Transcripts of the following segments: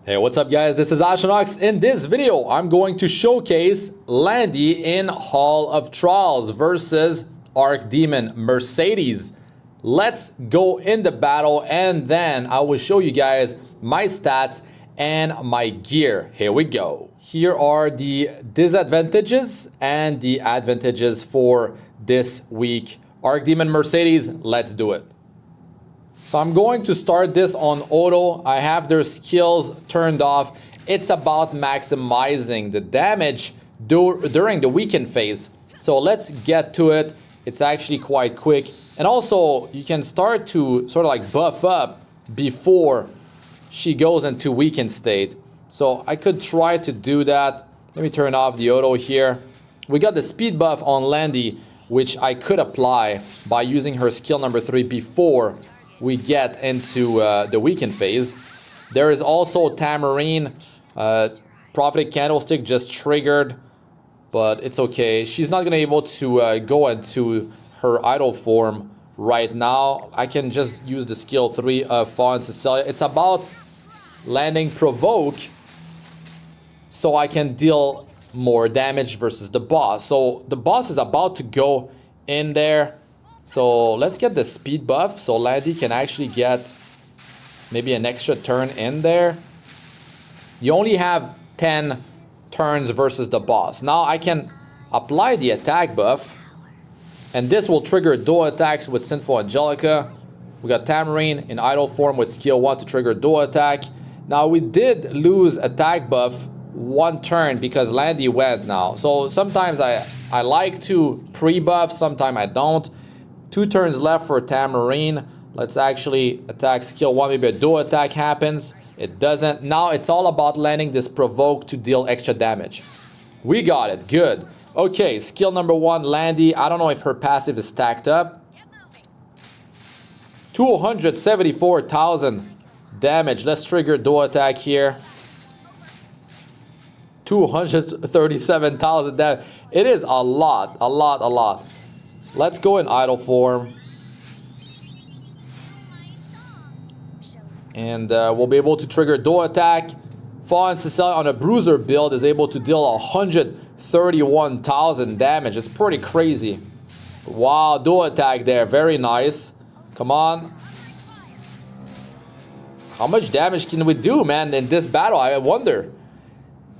Hey, what's up guys? This is Astranox. In this video, I'm going to showcase Landy in Hall of Trials versus Archdemon Mercedes. Let's go in the battle and then I will show you guys my stats and my gear. Here we go. Here are the disadvantages and the advantages for this week. Archdemon Mercedes, let's do it. So I'm going to start this on auto. I have their skills turned off. It's about maximizing the damage during the weekend phase. So let's get to it. It's actually quite quick. And also you can start to sort of like buff up before she goes into weekend state. So I could try to do that. Let me turn off the auto here. We got the speed buff on Landy, which I could apply by using her skill number 3 before we get into the weekend phase. There is also Tamarinne. Prophetic Candlestick just triggered, but it's okay. She's not gonna be able to go into her idle form right now. I can just use the skill 3 of Cecilia. It's about landing provoke so I can deal more damage versus the boss. So the boss is about to go in there. So let's get the speed buff so Landy can actually get maybe an extra turn in there. You only have 10 turns versus the boss. Now I can apply the attack buff, and this will trigger dual attacks with Sinful Angelica. We got Tamarinne in idle form with skill 1 to trigger dual attack. Now we did lose attack buff 1 turn because Landy went now. So sometimes I like to pre-buff, sometimes I don't. 2 turns left for Tamarinne. Let's actually attack skill 1. Maybe a dual attack happens. It doesn't. Now it's all about landing this provoke to deal extra damage. We got it. Good. Okay, skill number 1, Landy. I don't know if her passive is stacked up. 274,000 damage. Let's trigger dual attack here. 237,000 damage. It is a lot, a lot, a lot. Let's go in idle form. And we'll be able to trigger dual attack. Fallen Cecilia on a bruiser build is able to deal 131,000 damage. It's pretty crazy. Wow, dual attack there. Very nice. Come on. How much damage can we do, man, in this battle? I wonder.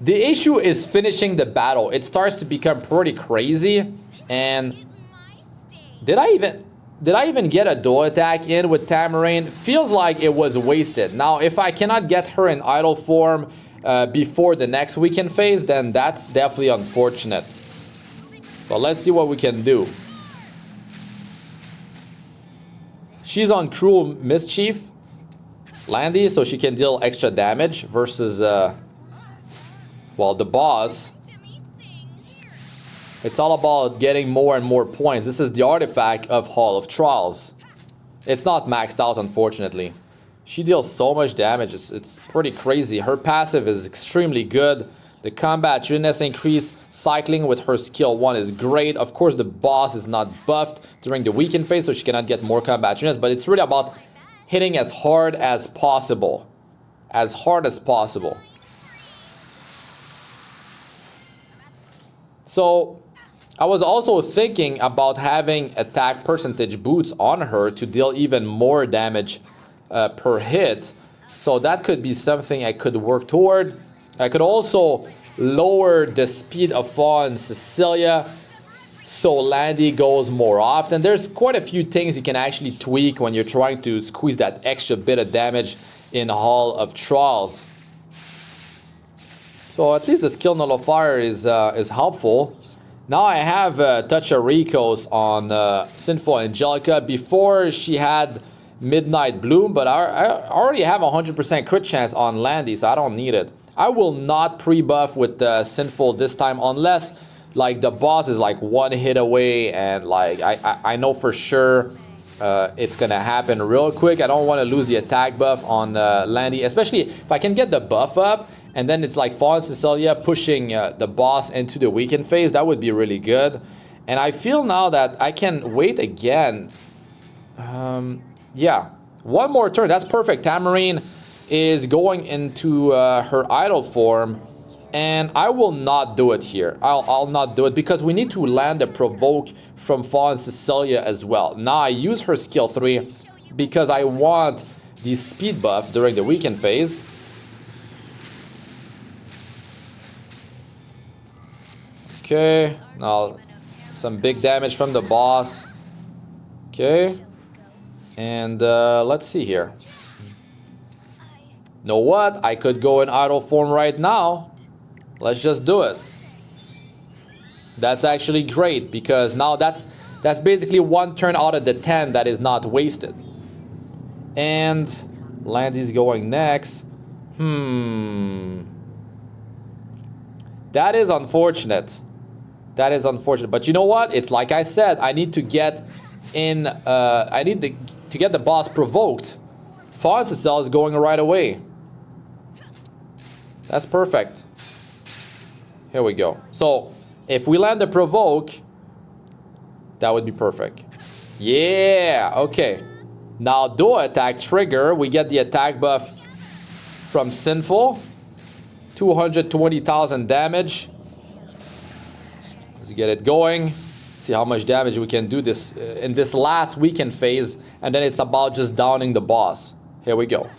The issue is finishing the battle. It starts to become pretty crazy. And did I even get a dual attack in with Tamarinne? Feels like it was wasted. Now, if I cannot get her in idle form before the next weekend phase, then that's definitely unfortunate. But let's see what we can do. She's on Cruel Mischief, Landy, so she can deal extra damage versus, well, the boss. It's all about getting more and more points. This is the artifact of Hall of Trials. It's not maxed out, unfortunately. She deals so much damage. It's pretty crazy. Her passive is extremely good. The combat units increase. Cycling with her skill 1 is great. Of course, the boss is not buffed during the weekend phase, so she cannot get more combat units. But it's really about hitting as hard as possible. As hard as possible. So I was also thinking about having attack percentage boots on her to deal even more damage per hit. So that could be something I could work toward. I could also lower the speed of Fallen Cecilia so Landy goes more often. There's quite a few things you can actually tweak when you're trying to squeeze that extra bit of damage in Hall of Trials. So at least the skill nullifier is helpful. Now I have Touch of Ricos on Sinful Angelica. Before she had Midnight Bloom, but I already have 100% crit chance on Landy, so I don't need it. I will not pre-buff with Sinful this time unless like the boss is like 1 hit away and like I know for sure it's gonna happen real quick. I don't want to lose the attack buff on Landy, especially if I can get the buff up. And then it's like Fallen Cecilia pushing the boss into the weekend phase. That would be really good. And I feel now that I can wait again. Yeah, 1 more turn. That's perfect. Tamarinne is going into her idle form, and I will not do it here. I'll not do it because we need to land a provoke from Fallen Cecilia as well. Now I use her skill 3 because I want the speed buff during the weekend phase. Okay, now some big damage from the boss. Okay, and let's see here. Know what? I could go in idle form right now. Let's just do it. That's actually great because now that's basically 1 turn out of the 10 that is not wasted. And Landy's going next. That is unfortunate. That is unfortunate. But you know what? It's like I said, I need to get in. I need to get the boss provoked. Fallen Cecilia is going right away. That's perfect. Here we go. So if we land the provoke, that would be perfect. Yeah, okay. Now dual attack trigger, we get the attack buff from Sinful. 220,000 damage. Let's get it going. See how much damage we can do this in this last weekend phase, and then it's about just downing the boss. Here we go.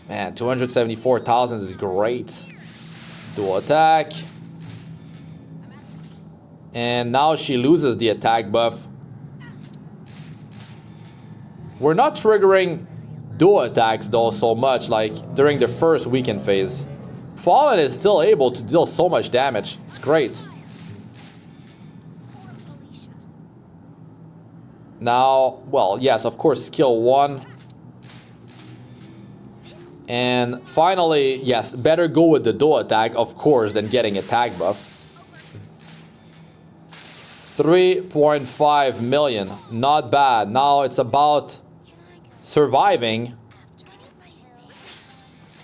Man, 274,000 is great. Dual attack. And now she loses the attack buff. We're not triggering dual attacks though so much like during the first weekend phase. Fallen is still able to deal so much damage. It's great. Now, well, yes, of course, skill 1. And finally, yes, better go with the dual attack, of course, than getting attack buff. 3.5 million, not bad. Now it's about surviving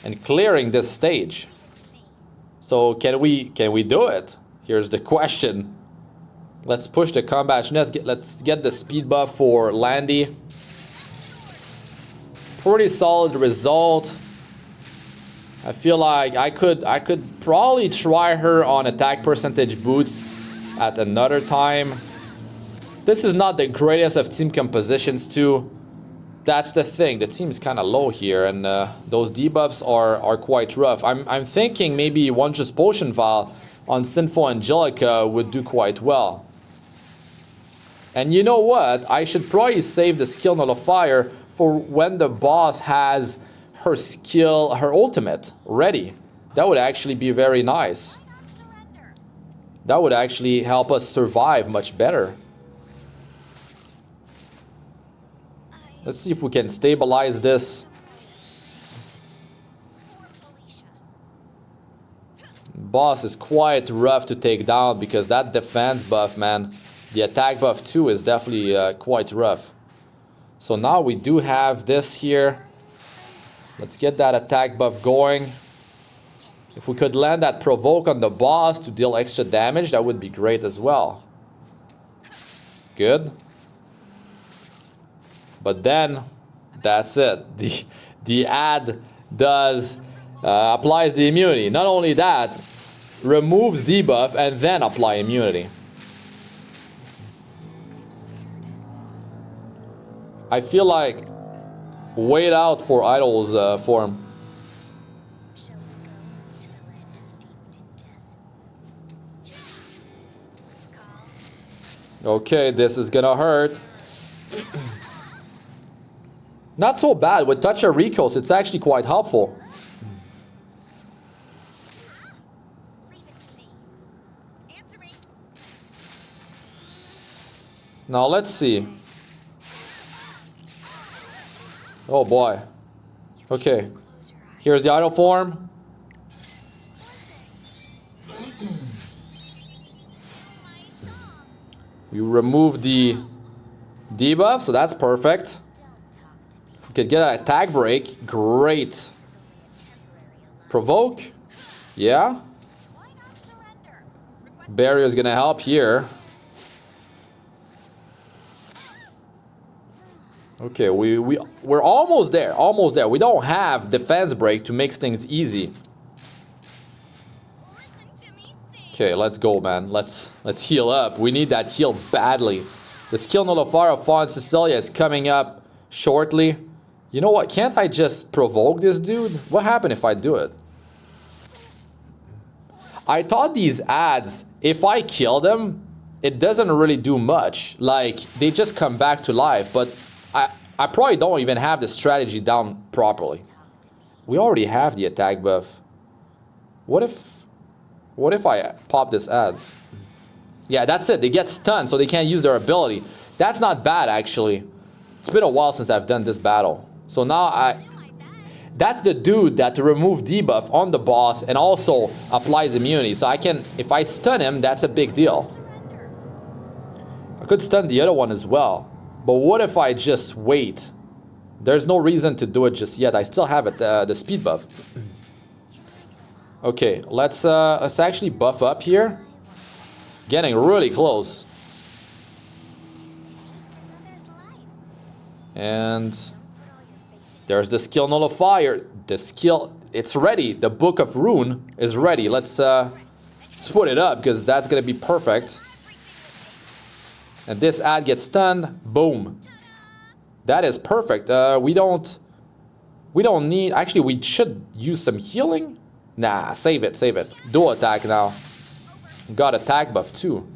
and clearing this stage. So can we do it? Here's the question. Let's push the combat. Let's get the speed buff for Landy. Pretty solid result. I feel like I could probably try her on attack percentage boots at another time. This is not the greatest of team compositions too. That's the thing. The team is kind of low here, and those debuffs are quite rough. I'm thinking maybe one just potion vial on Sinful Angelica would do quite well. And you know what? I should probably save the skill nullifier for when the boss has her skill, her ultimate ready. That would actually be very nice. That would actually help us survive much better. Let's see if we can stabilize this. Boss is quite rough to take down because that defense buff, man, the attack buff too is definitely quite rough. So now we do have this here. Let's get that attack buff going. If we could land that provoke on the boss to deal extra damage, that would be great as well. Good. But then, that's it. The ad does applies the immunity. Not only that, removes debuff and then apply immunity. I feel like wait out for Idol's form. Okay, this is gonna hurt. Not so bad. With Touch of Recos, it's actually quite helpful. Now let's see. Oh boy. Okay. Here's the idle form. We remove the debuff, so that's perfect. We could get an attack break. Great. Provoke. Yeah. Barrier is gonna help here. Okay, we're almost there, almost there. We don't have defense break to make things easy. Okay, let's go, man. Let's heal up. We need that heal badly. The skill nullifier of Fawn Cecilia is coming up shortly. You know what? Can't I just provoke this dude? What happened if I do it? I thought these ads, if I kill them, it doesn't really do much. Like, they just come back to life. But I probably don't even have the strategy down properly. We already have the attack buff. What if I pop this ad? Yeah, that's it. They get stunned, so they can't use their ability. That's not bad, actually. It's been a while since I've done this battle. So now that's the dude that removed debuff on the boss and also applies immunity. So I can, if I stun him, that's a big deal. I could stun the other one as well. But what if I just wait? There's no reason to do it just yet. I still have it, the speed buff. Okay, let's actually buff up here. Getting really close. And there's the skill nullifier. The skill, it's ready. The Book of Rune is ready. Let's put it up because that's gonna be perfect. And this ad gets stunned. Boom. That is perfect. We don't need. Actually, we should use some healing. Nah, save it, save it. Dual attack now. Got attack buff too.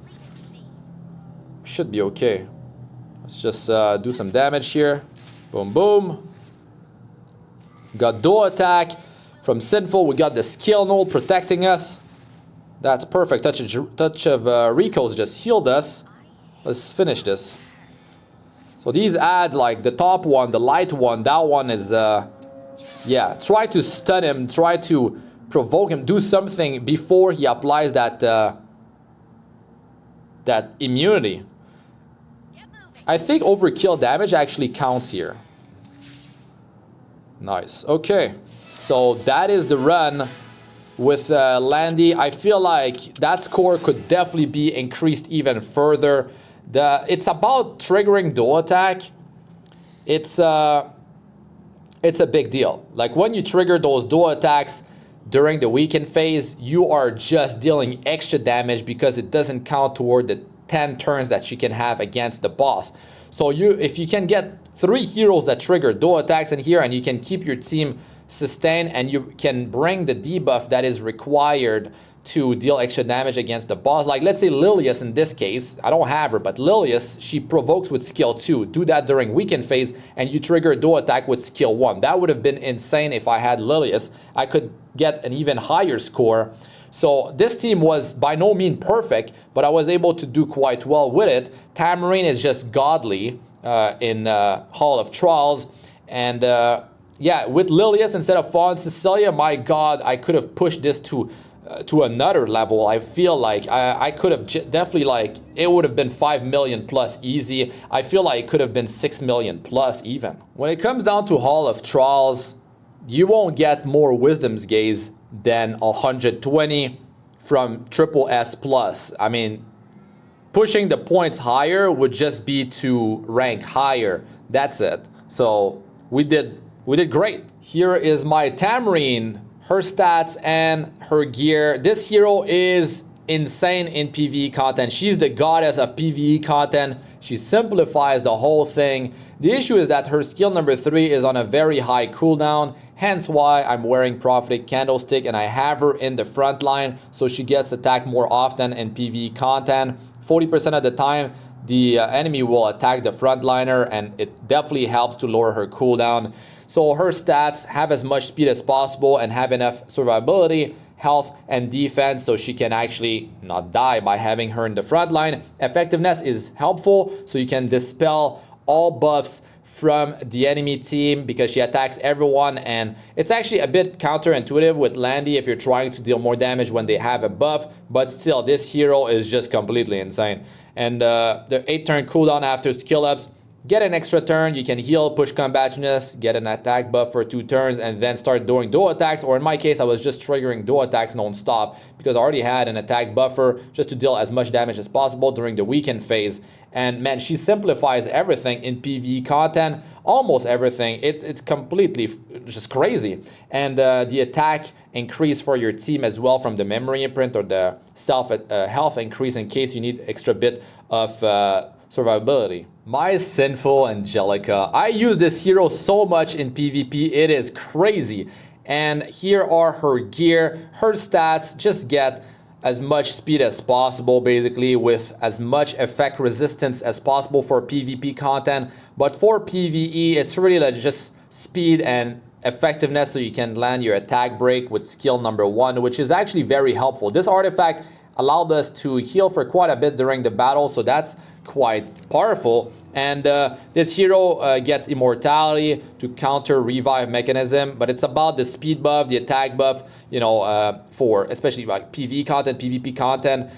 Should be okay. Let's just do some damage here. Boom, boom. Got dual attack from Sinful. We got the skill null protecting us. That's perfect. Touch of Rico's just healed us. Let's finish this. So these ads, like the top one, the light one, that one is, yeah. Try to stun him. Try to provoke him, do something before he applies that that immunity. I think overkill damage actually counts here. Nice. Okay, so that is the run with Landy. I feel like that score could definitely be increased even further. It's about triggering dual attack. It's a big deal. Like when you trigger those dual attacks during the weekend phase, you are just dealing extra damage because it doesn't count toward the 10 turns that you can have against the boss. So if you can get 3 heroes that trigger dual attacks in here and you can keep your team sustained and you can bring the debuff that is required to deal extra damage against the boss. Like let's say Lilius in this case, I don't have her, but Lilius, she provokes with skill 2. Do that during weekend phase and you trigger a dual attack with skill 1. That would have been insane if I had Lilius. I could get an even higher score. So this team was by no means perfect, but I was able to do quite well with it. Tamarinne is just godly in Hall of Trials. And yeah, with Lilius instead of Fawn Cecilia, my god, I could have pushed this to another level. I feel like I could have definitely, like, it would have been 5 million plus easy. I feel like it could have been 6 million plus even. When it comes down to Hall of Trials, you won't get more Wisdom's Gaze than 120 from triple S plus. I mean, pushing the points higher would just be to rank higher. That's it. So we did great. Here is my Tamarinne, her stats and her gear. This hero is insane in PvE content. She's the goddess of PvE content. She simplifies the whole thing. The issue is that her skill number 3 is on a very high cooldown, hence why I'm wearing Prophetic Candlestick and I have her in the front line so she gets attacked more often in PvE content. 40% of the time the enemy will attack the frontliner and it definitely helps to lower her cooldown. So her stats have as much speed as possible and have enough survivability, health, and defense so she can actually not die by having her in the front line. Effectiveness is helpful so you can dispel all buffs from the enemy team because she attacks everyone, and it's actually a bit counterintuitive with Landy if you're trying to deal more damage when they have a buff, but still this hero is just completely insane. And the 8-turn cooldown after skill ups, get an extra turn, you can heal, push combativeness, get an attack buff for 2 turns, and then start doing dual attacks. Or in my case, I was just triggering dual attacks non-stop because I already had an attack buffer just to deal as much damage as possible during the weekend phase. And man, she simplifies everything in PvE content, almost everything. It's completely just crazy. And the attack increase for your team as well from the memory imprint, or the self health increase in case you need extra bit of survivability. My Sinful Angelica. I use this hero so much in PvP, it is crazy. And here are her gear, her stats. Just get as much speed as possible, basically, with as much effect resistance as possible for PvP content. But for PvE, it's really like just speed and effectiveness, so you can land your attack break with skill number 1, which is actually very helpful. This artifact allowed us to heal for quite a bit during the battle, so that's quite powerful. And this hero gets immortality to counter revive mechanism, but it's about the speed buff, the attack buff, you know, for especially like PvE content, PvP content.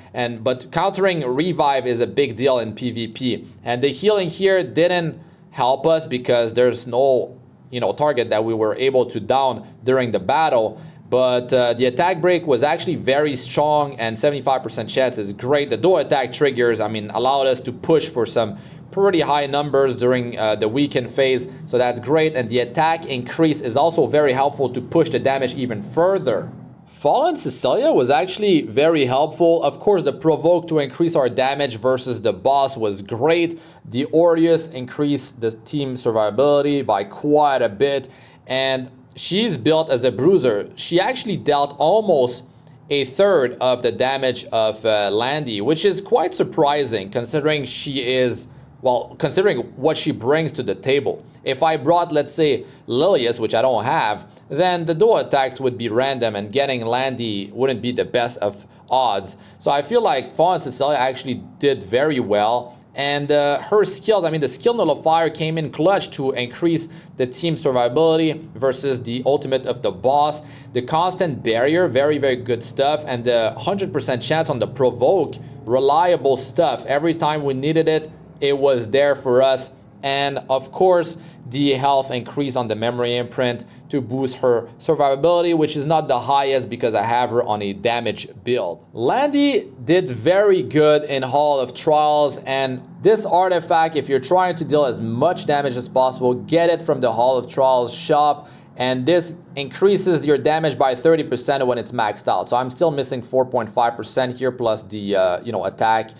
But countering revive is a big deal in PvP. And the healing here didn't help us because there's no, you know, target that we were able to down during the battle. But the attack break was actually very strong, and 75% chance is great. The dual attack triggers, I mean, allowed us to push for some pretty high numbers during the weaken phase, so that's great. And the attack increase is also very helpful to push the damage even further. Fallen Cecilia was actually very helpful. Of course, the provoke to increase our damage versus the boss was great. The Aureus increased the team survivability by quite a bit, and she's built as a bruiser. She actually dealt almost a third of the damage of Landy, which is quite surprising considering she is, well, considering what she brings to the table. If I brought, let's say, Lilius, which I don't have, then the dual attacks would be random and getting Landy wouldn't be the best of odds. So I feel like Fallen Cecilia actually did very well. And her skills, I mean, the skill nullifier came in clutch to increase the team survivability versus the ultimate of the boss. The constant barrier, very, very good stuff. And the 100% chance on the provoke, reliable stuff. Every time we needed it, it was there for us. And of course, the health increase on the memory imprint to boost her survivability, which is not the highest because I have her on a damage build. Landy did very good in Hall of Trials, and this artifact, if you're trying to deal as much damage as possible, get it from the Hall of Trials shop, and this increases your damage by 30% when it's maxed out. So I'm still missing 4.5% here, plus the you know, attack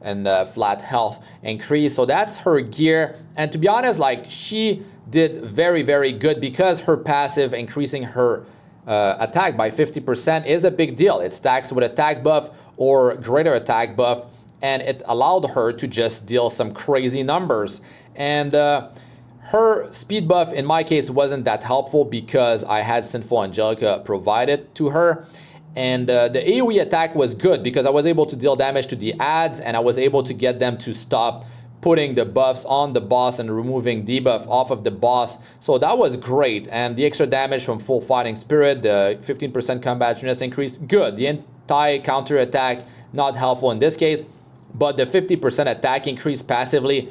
and flat health increase. So that's her gear, and to be honest, like, she did very, very good because her passive increasing her attack by 50% is a big deal. It stacks with attack buff or greater attack buff, and it allowed her to just deal some crazy numbers. And her speed buff in my case wasn't that helpful because I had Sinful Angelica provided to her. And the AoE attack was good because I was able to deal damage to the ads, and I was able to get them to stop putting the buffs on the boss and removing debuff off of the boss. So that was great. And the extra damage from full fighting spirit, the 15% combat units increase, good. The entire counter attack, not helpful in this case, but the 50% attack increase passively,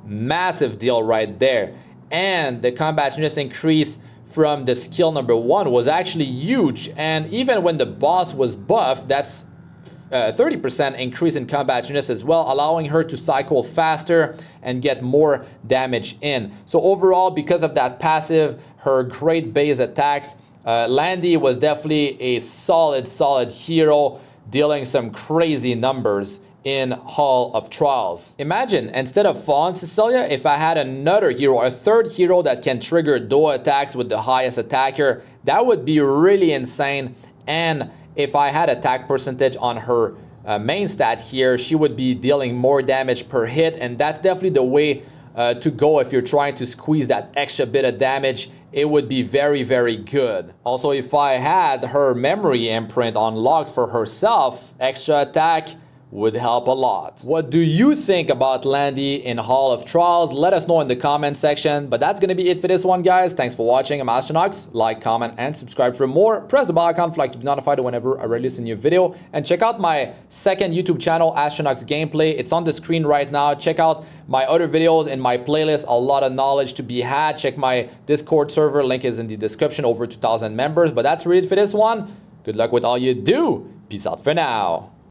massive deal right there. And the combat units increase from the skill number 1 was actually huge. And even when the boss was buffed, that's 30% increase in combat units as well, allowing her to cycle faster and get more damage in. So overall, because of that passive, her great base attacks, Landy was definitely a solid hero, dealing some crazy numbers in Hall of Trials. Imagine, instead of Fallen Cecilia, if I had another hero, a third hero that can trigger dual attacks with the highest attacker, that would be really insane. And if I had attack percentage on her main stat here, she would be dealing more damage per hit, and that's definitely the way to go if you're trying to squeeze that extra bit of damage. It would be very, very good. Also, if I had her memory imprint unlocked for herself, extra attack would help a lot. What do you think about Landy in Hall of Trials? Let us know in the comment section. But that's gonna be it for this one, guys. Thanks for watching. I'm Astranox. Like, comment, and subscribe for more. Press the bell icon for to be notified whenever I release a new video. And check out my second YouTube channel, Astranox Gameplay. It's on the screen right now. Check out my other videos in my playlist. A lot of knowledge to be had. Check my Discord server. Link is in the description. Over 2,000 members. But that's really it for this one. Good luck with all you do. Peace out for now.